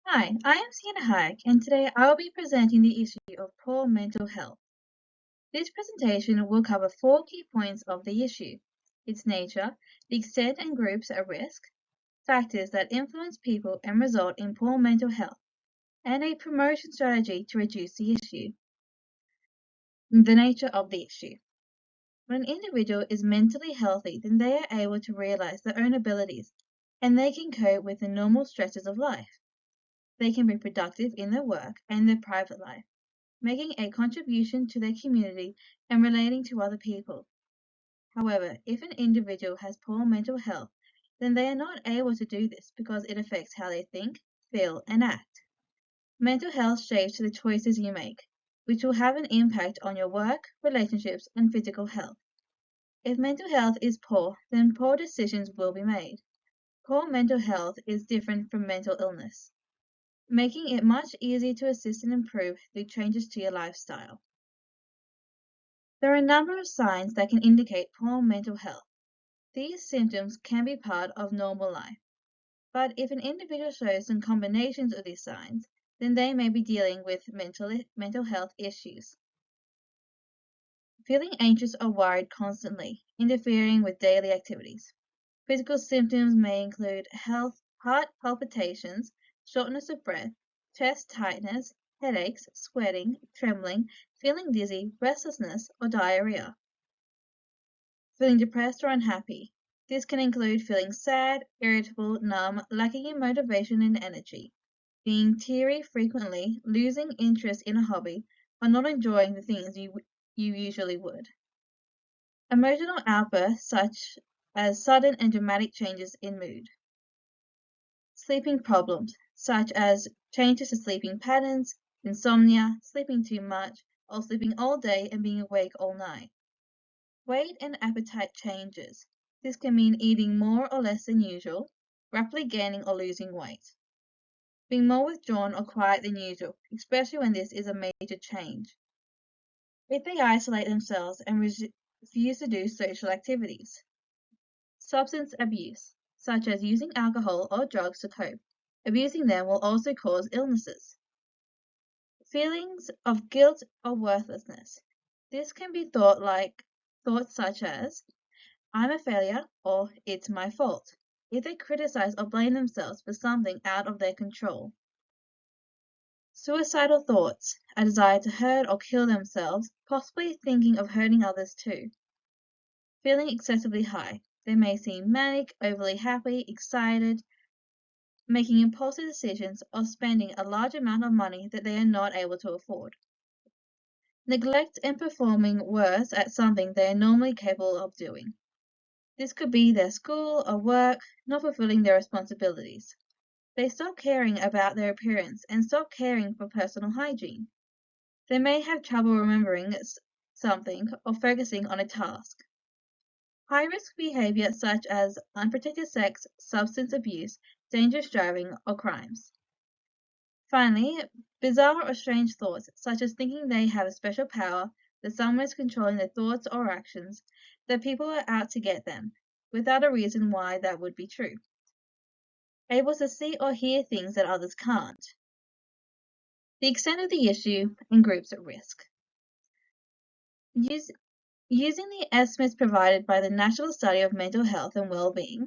Hi, I am Sienna Hayek, and today I will be presenting the issue of poor mental health. This presentation will cover four key points of the issue: its nature, the extent and groups at risk, factors that influence people and result in poor mental health, and a promotion strategy to reduce the issue. The nature of the issue. When an individual is mentally healthy, then they are able to realize their own abilities and they can cope with the normal stresses of life. They can be productive in their work and their private life, making a contribution to their community and relating to other people. However, if an individual has poor mental health, then they are not able to do this because it affects how they think, feel, and act. Mental health shapes the choices you make, which will have an impact on your work, relationships, and physical health. If mental health is poor, then poor decisions will be made. Poor mental health is different from mental illness, making it much easier to assist and improve through changes to your lifestyle. There are a number of signs that can indicate poor mental health. These symptoms can be part of normal life, but if an individual shows some combinations of these signs, then they may be dealing with mental health issues. Feeling anxious or worried constantly, interfering with daily activities. Physical symptoms may include heart palpitations, shortness of breath, chest tightness, headaches, sweating, trembling, feeling dizzy, restlessness, or diarrhea. Feeling depressed or unhappy. This can include feeling sad, irritable, numb, lacking in motivation and energy, being teary frequently, losing interest in a hobby, or not enjoying the things you usually would. Emotional outbursts such as sudden and dramatic changes in mood. Sleeping problems such as changes to sleeping patterns, insomnia, sleeping too much, or sleeping all day and being awake all night. Weight and appetite changes. This can mean eating more or less than usual, rapidly gaining or losing weight, being more withdrawn or quiet than usual, especially when this is a major change. If they isolate themselves and refuse to do social activities. Substance abuse, such as using alcohol or drugs to cope. Abusing them will also cause illnesses. Feelings of guilt or worthlessness. This can be thoughts such as I'm a failure or it's my fault, if they criticize or blame themselves for something out of their control. Suicidal thoughts, a desire to hurt or kill themselves, possibly thinking of hurting others too. Feeling excessively high. They may seem manic, overly happy, excited, making impulsive decisions or spending a large amount of money that they are not able to afford. Neglect and performing worse at something they are normally capable of doing. This could be their school or work, not fulfilling their responsibilities. They stop caring about their appearance and stop caring for personal hygiene. They may have trouble remembering something or focusing on a task. High-risk behavior such as unprotected sex, substance abuse, dangerous driving, or crimes. Finally, bizarre or strange thoughts, such as thinking they have a special power, that someone is controlling their thoughts or actions, that people are out to get them, without a reason why that would be true. Able to see or hear things that others can't. The extent of the issue and groups at risk. Using the estimates provided by the National Study of Mental Health and Wellbeing,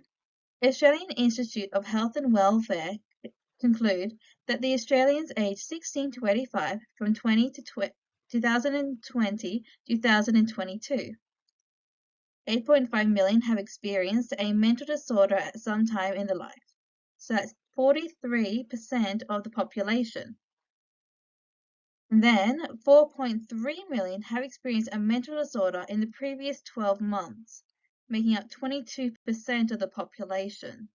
Australian Institute of Health and Welfare conclude that the Australians aged 16 to 85 from 2020-2022, 8.5 million have experienced a mental disorder at some time in their life. So that's 43% of the population. And then 4.3 million have experienced a mental disorder in the previous 12 months, making up 22% of the population.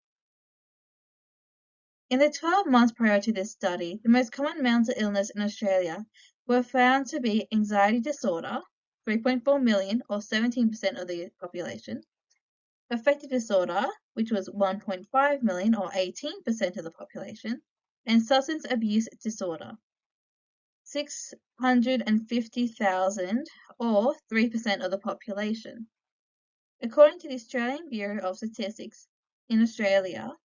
In the 12 months prior to this study, the most common mental illness in Australia were found to be anxiety disorder, 3.4 million or 17% of the population, affective disorder, which was 1.5 million or 18% of the population, and substance abuse disorder, 650,000 or 3% of the population. According to the Australian Bureau of Statistics, in Australia,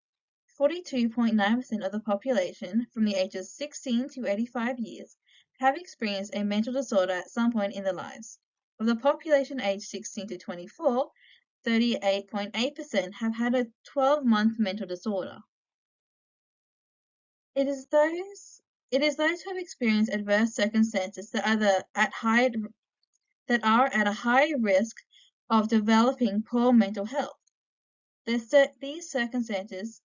42.9% of the population from the ages 16 to 85 years have experienced a mental disorder at some point in their lives. Of the population aged 16 to 24, 38.8% have had a 12-month mental disorder. It is those who have experienced adverse circumstances that are at a high risk of developing poor mental health. These circumstances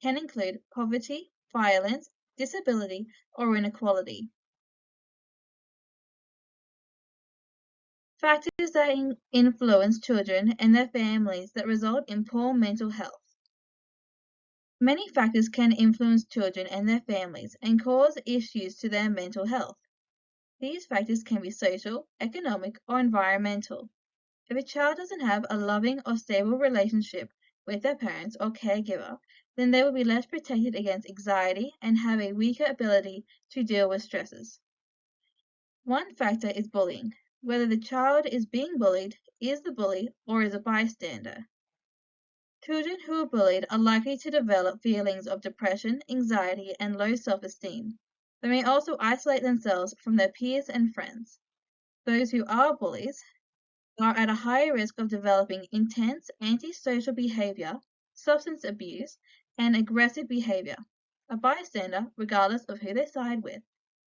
can include poverty, violence, disability, or inequality. Factors that influence children and their families that result in poor mental health. Many factors can influence children and their families and cause issues to their mental health. These factors can be social, economic, or environmental. If a child doesn't have a loving or stable relationship with their parents or caregiver, then they will be less protected against anxiety and have a weaker ability to deal with stresses. One factor is bullying. Whether the child is being bullied, is the bully, or is a bystander. Children who are bullied are likely to develop feelings of depression, anxiety, and low self-esteem. They may also isolate themselves from their peers and friends. Those who are bullies are at a higher risk of developing intense antisocial behavior, substance abuse, and aggressive behavior. A bystander, regardless of who they side with,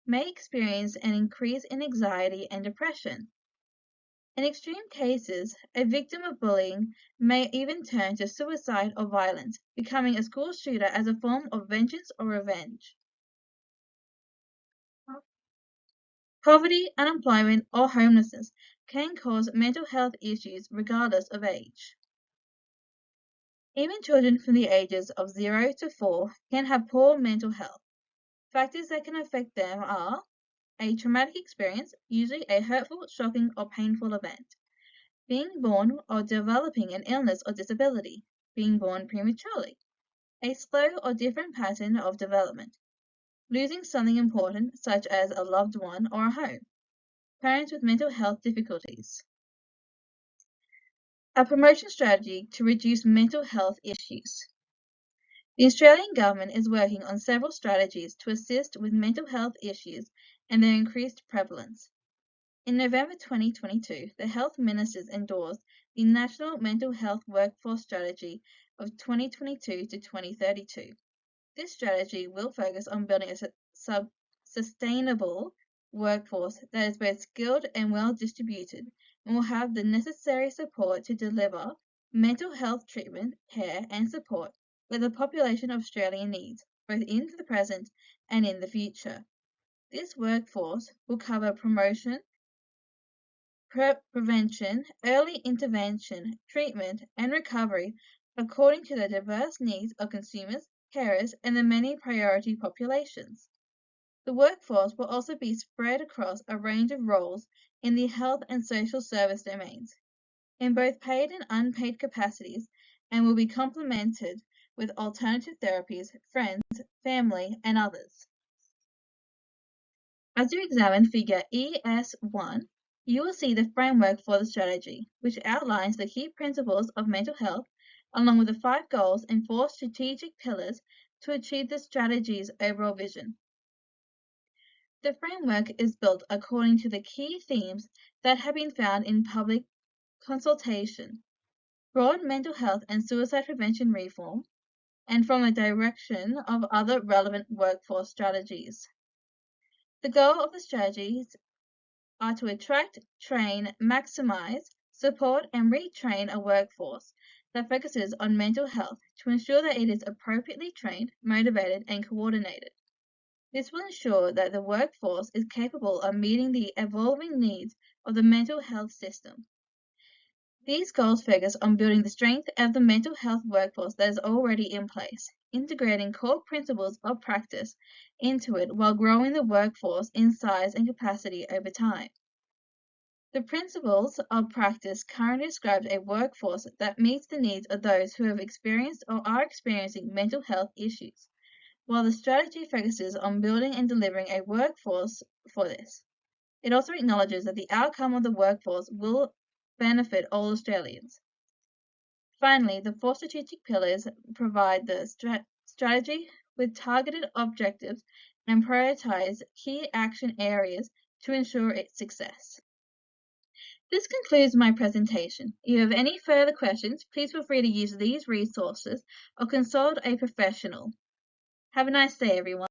may experience an increase in anxiety and depression. In extreme cases, a victim of bullying may even turn to suicide or violence, becoming a school shooter as a form of vengeance or revenge. Poverty, unemployment, or homelessness can cause mental health issues regardless of age. Even children from the ages of 0 to 4 can have poor mental health. Factors that can affect them are a traumatic experience, usually a hurtful, shocking, or painful event, being born or developing an illness or disability, being born prematurely, a slow or different pattern of development, losing something important such as a loved one or a home, parents with mental health difficulties. A promotion strategy to reduce mental health issues. The Australian government is working on several strategies to assist with mental health issues and their increased prevalence. In November 2022, the Health Ministers endorsed the National Mental Health Workforce Strategy of 2022 to 2032. This strategy will focus on building a sustainable workforce that is both skilled and well distributed and will have the necessary support to deliver mental health treatment, care, and support that the population of Australia needs, both in the present and in the future. This workforce will cover promotion, prevention, early intervention, treatment, and recovery according to the diverse needs of consumers, carers, and the many priority populations. The workforce will also be spread across a range of roles in the health and social service domains, in both paid and unpaid capacities, and will be complemented with alternative therapies, friends, family, and others. As you examine figure ES1, you will see the framework for the strategy, which outlines the key principles of mental health, along with the 5 goals and 4 strategic pillars to achieve the strategy's overall vision. The framework is built according to the key themes that have been found in public consultation, broad mental health and suicide prevention reform, and from the direction of other relevant workforce strategies. The goal of the strategies are to attract, train, maximize, support, and retrain a workforce that focuses on mental health to ensure that it is appropriately trained, motivated, and coordinated. This will ensure that the workforce is capable of meeting the evolving needs of the mental health system. These goals focus on building the strength of the mental health workforce that is already in place, integrating core principles of practice into it while growing the workforce in size and capacity over time. The principles of practice currently describe a workforce that meets the needs of those who have experienced or are experiencing mental health issues, while the strategy focuses on building and delivering a workforce for this. It also acknowledges that the outcome of the workforce will benefit all Australians. Finally, the four strategic pillars provide the strategy with targeted objectives and prioritize key action areas to ensure its success. This concludes my presentation. If you have any further questions, please feel free to use these resources or consult a professional. Have a nice day, everyone.